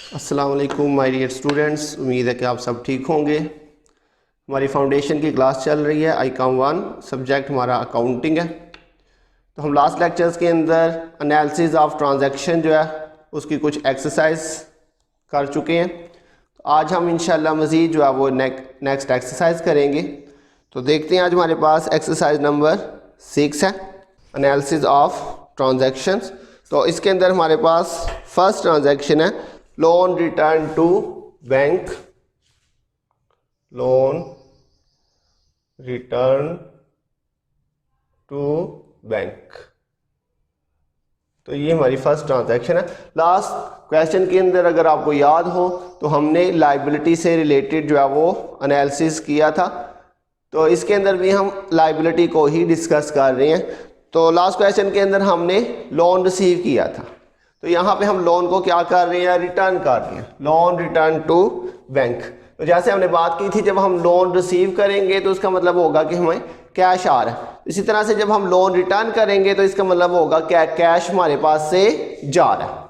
अस्सलाम वालेकुम my dear students, उम्मीद है कि आप सब ठीक होंगे। हमारी फाउंडेशन की क्लास चल रही है। ICOM 1 सब्जेक्ट हमारा अकाउंटिंग है। तो हम लास्ट लेक्चर्स के अंदर एनालिसिस ऑफ ट्रांजैक्शन जो है उसकी कुछ एक्सरसाइज कर चुके हैं। तो आज हम इंशाल्लाह मज़ीद जो है वो नेक्स्ट एक्सरसाइज करेंगे। तो देखते हैं, आज हमारे पास एक्सरसाइज नंबर 6 है, एनालिसिस ऑफ ट्रांजैक्शंस। तो इसके अंदर हमारे पास फर्स्ट ट्रांजैक्शन है loan return to bank, loan return to bank. तो ये हमारी फर्स्ट ट्रांजैक्शन है। लास्ट क्वेश्चन के अंदर अगर आपको याद हो तो हमने लाइबिलिटी से रिलेटेड जो है वो एनालिसिस किया था। तो इसके अंदर भी हम लाइबिलिटी को ही डिस्कस कर रहे हैं। तो लास्ट क्वेश्चन के अंदर हमने लोन रिसीव किया था, तो यहाँ पे हम लोन को क्या कर रहे हैं, रिटर्न कर रहे हैं, लोन रिटर्न टू बैंक। तो जैसे हमने बात की थी, जब हम लोन रिसीव करेंगे तो उसका मतलब होगा कि हमें कैश आ रहा है। इसी तरह से जब हम लोन रिटर्न करेंगे तो इसका मतलब होगा कि कैश हमारे पास से जा रहा है।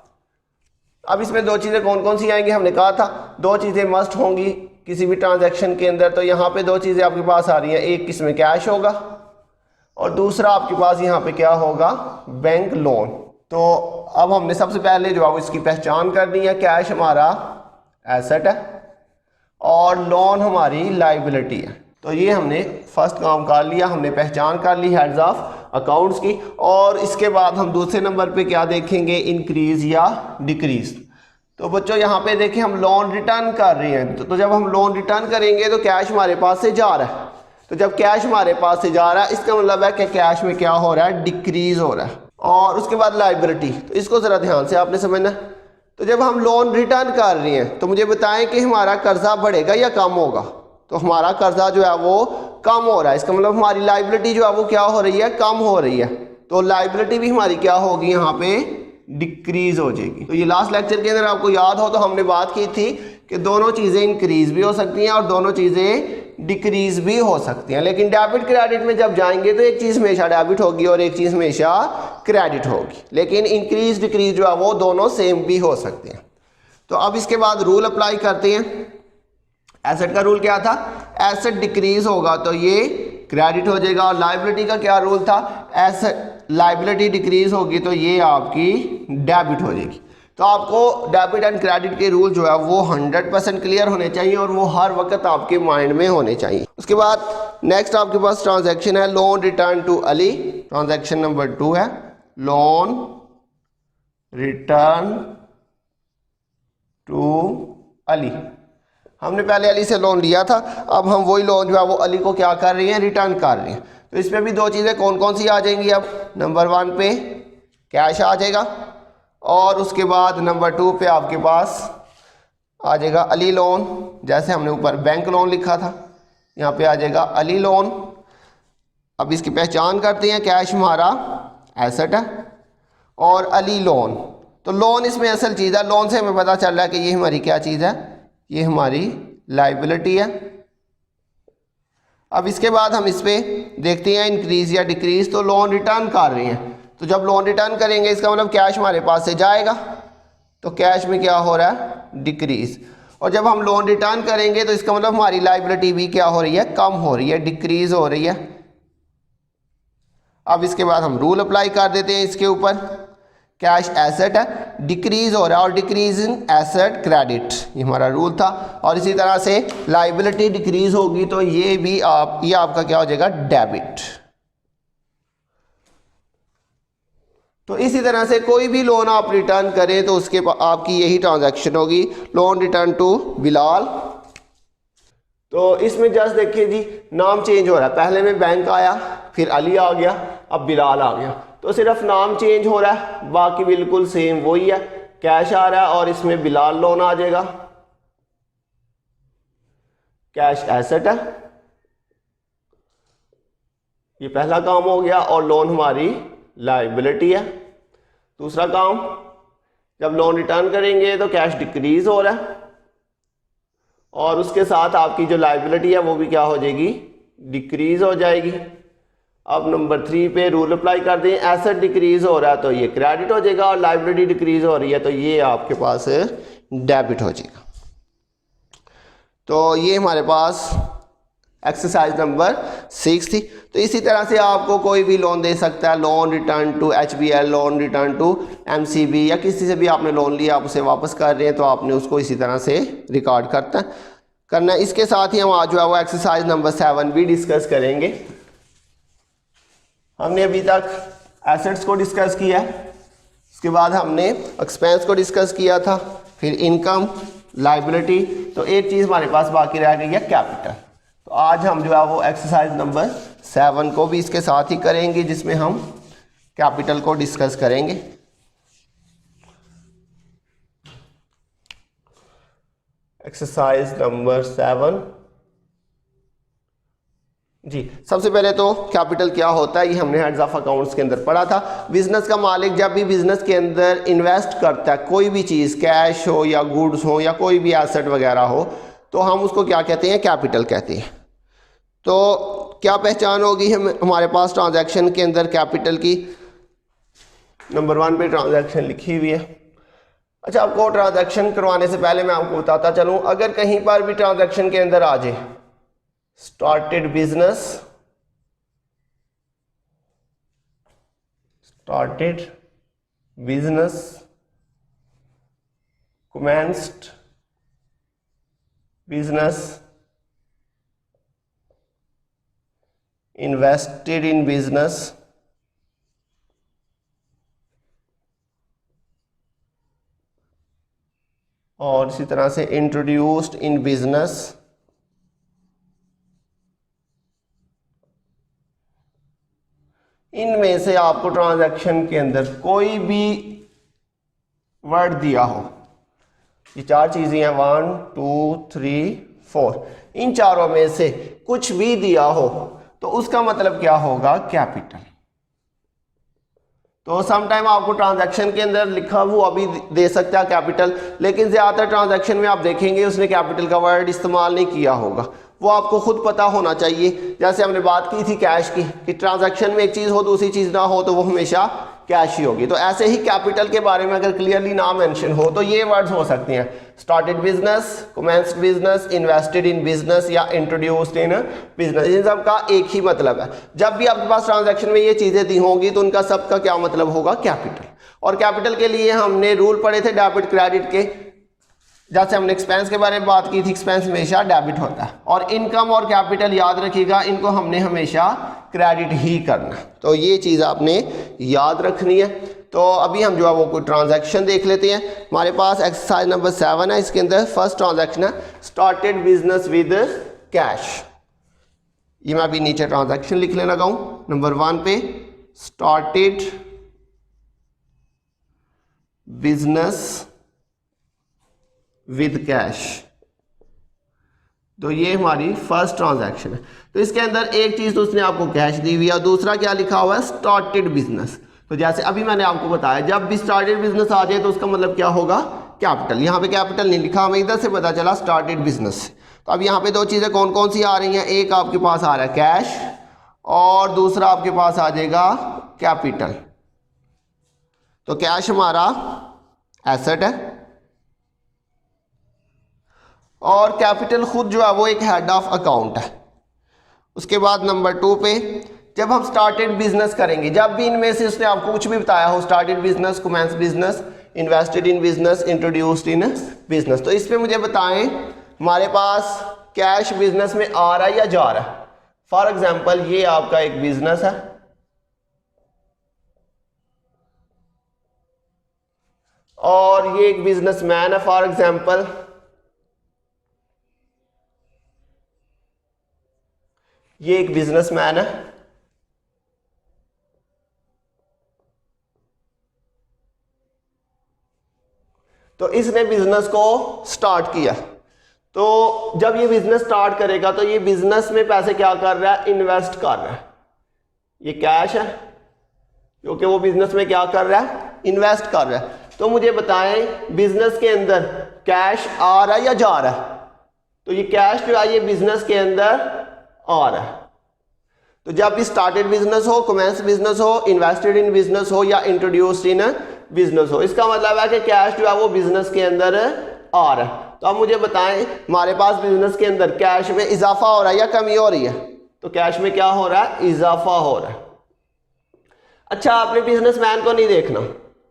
अब इसमें दो चीज़ें कौन कौन सी आएंगी, हमने कहा था दो चीज़ें मस्ट होंगी किसी भी ट्रांजैक्शन के अंदर। तो यहाँ पे दो चीज़ें आपके पास आ रही हैं, एक इसमें कैश होगा और दूसरा आपके पास यहाँ पे क्या होगा, बैंक लोन। तो अब हमने सबसे पहले जो है वो इसकी पहचान करनी है। कैश हमारा एसेट है और लोन हमारी लाइबिलिटी है। तो ये हमने फर्स्ट काम कर लिया, हमने पहचान कर ली हेड्स ऑफ अकाउंट्स की। और इसके बाद हम दूसरे नंबर पे क्या देखेंगे, इंक्रीज या डिक्रीज। तो बच्चों यहाँ पे देखें, हम लोन रिटर्न कर रहे हैं। तो जब हम लोन रिटर्न करेंगे तो कैश हमारे पास से जा रहा है। तो जब कैश हमारे पास से जा रहा है इसका मतलब है कि कैश में क्या हो रहा है, डिक्रीज हो रहा है। और उसके बाद लाइबिलिटी, तो इसको ज़रा ध्यान से आपने समझना। तो जब हम लोन रिटर्न कर रहे हैं तो मुझे बताएं कि हमारा कर्जा बढ़ेगा या कम होगा। तो हमारा कर्जा जो है वो कम हो रहा है, इसका मतलब हमारी लाइबिलिटी जो है वो क्या हो रही है, कम हो रही है। तो लाइबिलिटी भी हमारी क्या होगी, यहाँ पे डिक्रीज हो जाएगी। तो ये लास्ट लेक्चर के अंदर आपको याद हो तो हमने बात की थी कि दोनों चीज़ें इंक्रीज भी हो सकती हैं और दोनों चीज़ें डिक्रीज भी हो सकती हैं। लेकिन डेबिट क्रेडिट में जब जाएंगे तो एक चीज़ हमेशा डेबिट होगी और एक चीज़ हमेशा क्रेडिट होगी। लेकिन इंक्रीज डिक्रीज जो है वो दोनों सेम भी हो सकते हैं। तो अब इसके बाद रूल अप्लाई करते हैं। एसेट का रूल क्या था, एसेट डिक्रीज होगा तो ये क्रेडिट हो जाएगा। और लाइबिलिटी का क्या रूल था, एसेट लाइबिलिटी डिक्रीज होगी तो ये आपकी डेबिट हो जाएगी। तो आपको डेबिट एंड क्रेडिट के रूल जो है वो 100% क्लियर होने चाहिए और वो हर वक्त आपके माइंड में होने चाहिए। उसके बाद नेक्स्ट आपके पास ट्रांजैक्शन है loan return to Ali. Transaction number 2 है लोन रिटर्न टू अली। हमने पहले अली से लोन लिया था, अब हम वही लोन जो है वो अली को क्या कर रहे हैं, रिटर्न कर रहे हैं। तो इसमें भी दो चीज़ें कौन कौन सी आ जाएंगी। अब नंबर 1 पे कैश आ जाएगा और उसके बाद नंबर 2 पे आपके पास आ जाएगा अली लोन। जैसे हमने ऊपर बैंक लोन लिखा था, यहाँ पे आ जाएगा अली लोन। अब इसकी पहचान करते हैं, कैश हमारा एसेट है और अली लोन। तो लोन इसमें असल चीज़ है, लोन से हमें पता चल रहा है कि ये हमारी क्या चीज़ है, ये हमारी लाइबिलिटी है। अब इसके बाद हम इस पर देखते हैं इंक्रीज या डिक्रीज। तो लोन रिटर्न कर रहे हैं, तो जब लोन रिटर्न करेंगे इसका मतलब कैश हमारे पास से जाएगा, तो कैश में क्या हो रहा है, डिक्रीज। और जब हम लोन रिटर्न करेंगे तो इसका मतलब हमारी लाइबिलिटी भी क्या हो रही है, कम हो रही है, डिक्रीज हो रही है। अब इसके बाद हम रूल अप्लाई कर देते हैं इसके ऊपर। कैश एसेट है, डिक्रीज हो रहा है और डिक्रीज इन एसेट क्रेडिट, ये हमारा रूल था। और इसी तरह से लाइबिलिटी डिक्रीज होगी तो ये भी ये आपका क्या हो जाएगा, डेबिट। तो इसी तरह से कोई भी लोन आप रिटर्न करें तो उसके आपकी यही ट्रांजैक्शन होगी, लोन रिटर्न टू बिलाल। तो इसमें जस्ट देखिए जी, नाम चेंज हो रहा है, पहले में बैंक आया, फिर अली आ गया, अब बिलाल आ गया। तो सिर्फ नाम चेंज हो रहा है, बाकी बिल्कुल सेम वही है। कैश आ रहा है और इसमें बिलाल लोन आ जाएगा। कैश एसेट है, ये पहला काम हो गया, और लोन हमारी लाइबिलिटी है। दूसरा काम, जब लोन रिटर्न करेंगे तो कैश डिक्रीज हो रहा है और उसके साथ आपकी जो लाइबिलिटी है वो भी क्या हो जाएगी, डिक्रीज हो जाएगी। अब नंबर 3 पे रूल अप्लाई कर दें, एसेट डिक्रीज हो रहा है तो ये क्रेडिट हो जाएगा, और लाइबिलिटी डिक्रीज हो रही है तो ये आपके पास डेबिट हो जाएगा। तो ये हमारे पास एक्सरसाइज नंबर 6 थी। तो इसी तरह से आपको कोई भी लोन दे सकता है, loan return to HBL, loan return to MCB, या किसी से भी आपने लोन लिया आप उसे वापस कर रहे हैं तो आपने उसको इसी तरह से रिकॉर्ड करना है। इसके साथ ही हम आज जो है वो एक्सरसाइज नंबर 7 भी डिस्कस करेंगे। हमने अभी तक एसेट्स को डिस्कस किया, उसके बाद हमने एक्सपेंस को डिस्कस किया था, फिर इनकम, लाइबिलिटी, तो एक चीज़ हमारे पास बाकी रह गई है कैपिटल। तो आज हम जो है वो एक्सरसाइज नंबर 7 को भी इसके साथ ही करेंगे, जिसमें हम कैपिटल को डिस्कस करेंगे। एक्सरसाइज नंबर 7 जी। सबसे पहले तो कैपिटल क्या होता है ये हमने हेड्स ऑफ अकाउंट्स के अंदर पढ़ा था। बिजनेस का मालिक जब भी बिजनेस के अंदर इन्वेस्ट करता है कोई भी चीज़, कैश हो या गुड्स हो या कोई भी एसेट वगैरह हो, तो हम उसको क्या कहते हैं, कैपिटल कहते हैं। तो क्या पहचान होगी हमारे पास ट्रांजैक्शन के अंदर कैपिटल की? नंबर 1 पे ट्रांजैक्शन लिखी हुई है। अच्छा, आपको ट्रांजैक्शन करवाने से पहले मैं आपको बताता चलूँ, अगर कहीं पर भी ट्रांजैक्शन के अंदर आ जाए started business, commenced business, invested in business, और इसी तरह से इंट्रोड्यूस्ड इन बिजनेस, इनमें से आपको ट्रांजैक्शन के अंदर कोई भी वर्ड दिया हो, ये 4 चीजें हैं 1 2 3 4, इन चारों में से कुछ भी दिया हो तो उसका मतलब क्या होगा, कैपिटल। तो समटाइम आपको ट्रांजैक्शन के अंदर लिखा हुआ भी दे सकता है कैपिटल, लेकिन ज़्यादातर ट्रांजैक्शन में आप देखेंगे उसने कैपिटल का वर्ड इस्तेमाल नहीं किया होगा, वो आपको खुद पता होना चाहिए। जैसे हमने बात की थी कैश की, कि ट्रांजैक्शन में एक चीज़ हो दूसरी चीज़ ना हो तो वो हमेशा कैश ही होगी। तो ऐसे ही कैपिटल के बारे में अगर क्लियरली ना मेंशन हो तो ये वर्ड्स हो सकते हैं, started business, commenced business, invested in business या इंट्रोड्यूस्ड इन बिजनेस। इन सब का एक ही मतलब है। जब भी आपके पास ट्रांजैक्शन में ये चीज़ें दी होंगी तो उनका सबका क्या मतलब होगा, कैपिटल। और कैपिटल के लिए हमने रूल पढ़े थे डेबिट क्रेडिट के, जैसे हमने एक्सपेंस के बारे में बात की थी, एक्सपेंस हमेशा डेबिट होता है, और इनकम और कैपिटल याद रखिएगा, इनको हमने हमेशा क्रेडिट ही करना। तो ये चीज़ आपने याद रखनी है। तो अभी हम जो है वो कोई ट्रांजैक्शन देख लेते हैं। हमारे पास एक्सरसाइज नंबर 7 है, इसके अंदर फर्स्ट ट्रांजैक्शन है स्टार्टेड बिजनेस विद कैश। ये मैं अभी नीचे ट्रांजैक्शन लिखने लगा हूँ। नंबर 1 पे स्टार्टेड बिजनेस विद कैश, तो ये हमारी फर्स्ट ट्रांजैक्शन है। तो इसके अंदर एक चीज़ तो उसने आपको कैश दी हुई है, दूसरा क्या लिखा हुआ है, स्टार्टेड बिजनेस। तो जैसे अभी मैंने आपको बताया जब भी स्टार्टेड बिजनेस आ जाए तो उसका मतलब क्या होगा, कैपिटल। यहाँ पे कैपिटल नहीं लिखा, हमें इधर से पता चला स्टार्टेड बिजनेस। तो अब यहाँ पे 2 चीज़ें कौन कौन सी आ रही हैं, एक आपके पास आ रहा है कैश और दूसरा आपके पास आ जाएगा कैपिटल। तो कैश हमारा एसेट है और कैपिटल खुद जो है वो एक हेड ऑफ अकाउंट है। उसके बाद नंबर 2 पे जब हम स्टार्टेड बिजनेस करेंगे, जब भी इनमें से उसने आपको कुछ भी बताया हो, started business, commence business, invested in business, introduced in business, तो इस पे मुझे बताएं हमारे पास कैश बिजनेस में आ रहा है या जा रहा है। फॉर एग्जाम्पल ये आपका एक बिजनेस है और ये एक बिजनेसमैन है, फॉर एग्जाम्पल ये एक बिजनेसमैन है। तो इसने बिजनेस को स्टार्ट किया। तो जब ये बिजनेस स्टार्ट करेगा तो ये बिजनेस में पैसे क्या कर रहा है, इन्वेस्ट कर रहा है। ये कैश है क्योंकि वो बिजनेस में क्या कर रहा है, इन्वेस्ट कर रहा है। तो मुझे बताएं बिजनेस के अंदर कैश आ रहा है या जा रहा है। तो ये कैश जो है ये बिजनेस के अंदर आ रहा है। तो जब भी स्टार्टेड बिजनेस हो, कमेंस बिजनेस हो, इन्वेस्टेड इन बिजनेस हो या इंट्रोड्यूस्ड इन बिजनेस हो, इसका मतलब है कि कैश जो है वो बिजनेस के अंदर आ रहा है। तो अब मुझे बताएं हमारे पास बिजनेस के अंदर कैश में इजाफा हो रहा है या कमी हो रही है? तो कैश में क्या हो रहा है? इजाफा हो रहा है। अच्छा, आपने बिजनेसमैन को नहीं देखना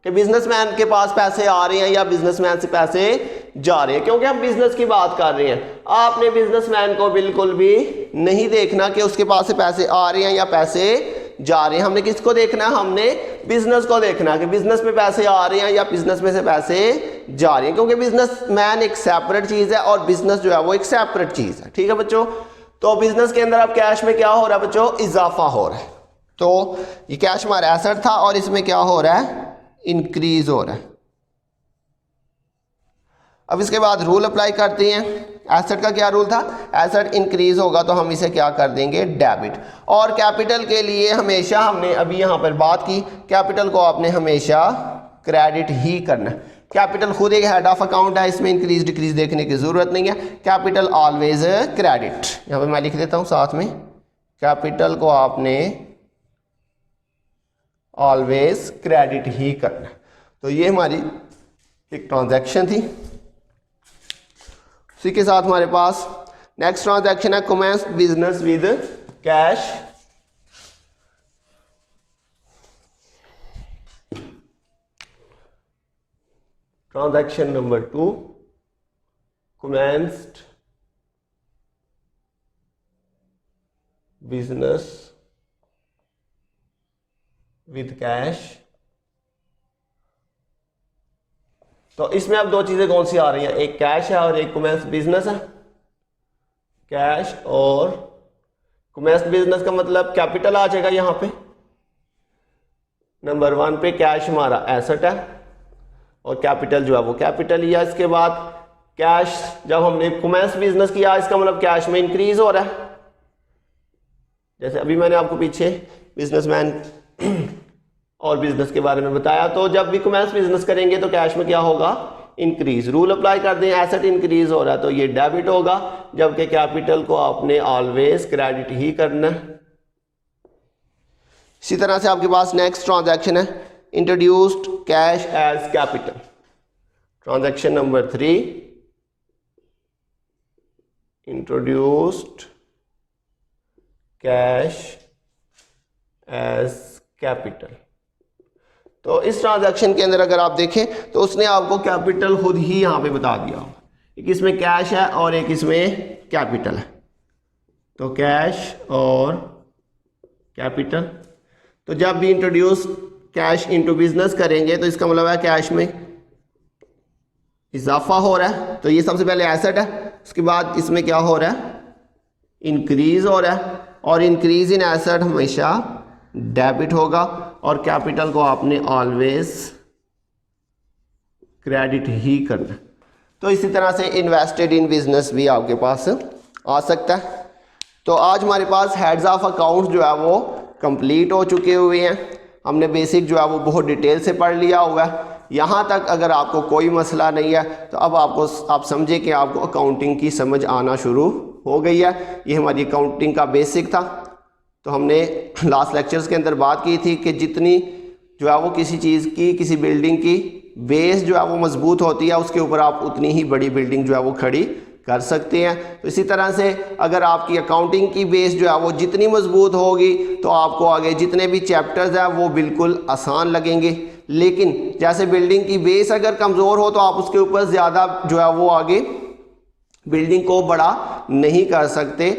कि बिजनेसमैन के पास पैसे आ रहे हैं या बिजनेसमैन से पैसे जा रहे हैं, क्योंकि हम बिजनेस की बात कर रहे हैं। आपने बिजनेसमैन को बिल्कुल भी नहीं देखना कि उसके पास से पैसे आ रहे हैं या पैसे जा रहे हैं। हमने किसको देखना है? हमने बिजनेस को देखना कि बिजनेस में पैसे आ रहे हैं या बिजनेस में से पैसे जा रहे हैं, क्योंकि बिजनेसमैन एक सेपरेट चीज है और बिजनेस जो है वो एक सेपरेट चीज है। ठीक है बच्चों, तो बिजनेस के अंदर अब कैश में क्या हो रहा है बच्चों? इजाफा हो रहा है। तो ये कैश हमारा एसेट था और इसमें क्या हो रहा है? इंक्रीज हो रहा है। अब इसके बाद रूल अप्लाई करते हैं। एसेट का क्या रूल था? एसेट इंक्रीज होगा तो हम इसे क्या कर देंगे? डेबिट। और कैपिटल के लिए हमेशा हमने अभी यहां पर बात की, कैपिटल को आपने हमेशा क्रेडिट ही करना है। कैपिटल खुद एक हेड ऑफ अकाउंट है, इसमें इंक्रीज डिक्रीज देखने की जरूरत नहीं है। Capital always credit. यहां पे मैं लिख देता हूं साथ में, कैपिटल को आपने ऑलवेज क्रेडिट ही करना। तो ये हमारी एक ट्रांजैक्शन थी। उसी के साथ हमारे पास नेक्स्ट ट्रांजैक्शन है commence business with cash. Transaction number 2, commenced business with cash. तो इसमें अब दो चीजें कौन सी आ रही हैं? एक कैश है और एक कमेंस बिजनेस है। कैश और कमेंस बिजनेस का मतलब कैपिटल आ जाएगा यहां पे। नंबर 1 पे कैश हमारा एसेट है और कैपिटल जो है वो कैपिटल ही है। इसके बाद कैश जब हमने कमेंस बिजनेस किया, इसका मतलब कैश में इंक्रीज हो रहा है। जैसे अभी मैंने आपको पीछे बिजनेसमैन और बिजनेस के बारे में बताया। तो जब भी कमेंस बिजनेस करेंगे तो कैश में क्या होगा? इंक्रीज। रूल अप्लाई कर दें, एसेट इंक्रीज हो रहा है तो ये डेबिट होगा, जबकि कैपिटल को आपने ऑलवेज क्रेडिट ही करना है। इसी तरह से आपके पास नेक्स्ट ट्रांजैक्शन है introduced cash as capital. Transaction number 3, introduced cash as capital. तो इस ट्रांजैक्शन के अंदर अगर आप देखें तो उसने आपको कैपिटल खुद ही यहां पे बता दिया होगा। एक इसमें कैश है और एक इसमें कैपिटल है। तो कैश और कैपिटल। तो जब भी इंट्रोड्यूस कैश इनटू बिजनेस करेंगे तो इसका मतलब है कैश में इजाफा हो रहा है। तो ये सबसे पहले एसेट है, उसके बाद इसमें क्या हो रहा है? इंक्रीज हो रहा है। और इंक्रीज इन एसेट हमेशा डेबिट होगा और कैपिटल को आपने ऑलवेज क्रेडिट ही करना। तो इसी तरह से इन्वेस्टेड इन बिजनेस भी आपके पास आ सकता है। तो आज हमारे पास हेड्स ऑफ अकाउंट जो है वो कंप्लीट हो चुके हुए हैं। हमने बेसिक जो है वो बहुत डिटेल से पढ़ लिया हुआ है। यहाँ तक अगर आपको कोई मसला नहीं है तो अब आप समझे कि आपको अकाउंटिंग की समझ आना शुरू हो गई है। ये हमारी अकाउंटिंग का बेसिक था। तो हमने लास्ट लेक्चर्स के अंदर बात की थी कि जितनी जो है वो किसी चीज़ की, किसी बिल्डिंग की बेस जो है वो मजबूत होती है, उसके ऊपर आप उतनी ही बड़ी बिल्डिंग जो है वो खड़ी कर सकते हैं। तो इसी तरह से अगर आपकी अकाउंटिंग की बेस जो है वो जितनी मजबूत होगी तो आपको आगे जितने भी चैप्टर्स हैं वो बिल्कुल आसान लगेंगे। लेकिन जैसे बिल्डिंग की बेस अगर कमज़ोर हो तो आप उसके ऊपर ज़्यादा जो है वो आगे बिल्डिंग को बड़ा नहीं कर सकते।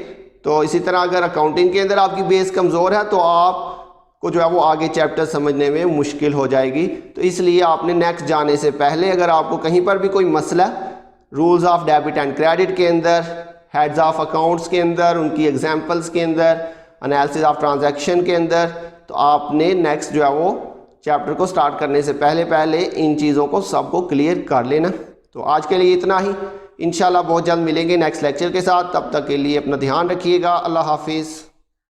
तो इसी तरह अगर अकाउंटिंग के अंदर आपकी बेस कमज़ोर है तो आपको जो है वो आगे चैप्टर समझने में मुश्किल हो जाएगी। तो इसलिए आपने नेक्स्ट जाने से पहले अगर आपको कहीं पर भी कोई मसला rules of debit and credit के अंदर, हेड्स ऑफ अकाउंट्स के अंदर, उनकी एग्जांपल्स के अंदर, एनालिसिस ऑफ ट्रांजैक्शन के अंदर, तो आपने नेक्स्ट जो है वो चैप्टर को स्टार्ट करने से पहले इन चीज़ों को सबको क्लियर कर लेना। तो आज के लिए इतना ही। इंशाल्लाह बहुत जल्द मिलेंगे नेक्स्ट लेक्चर के साथ। तब तक के लिए अपना ध्यान रखिएगा। अल्लाह हाफिज़।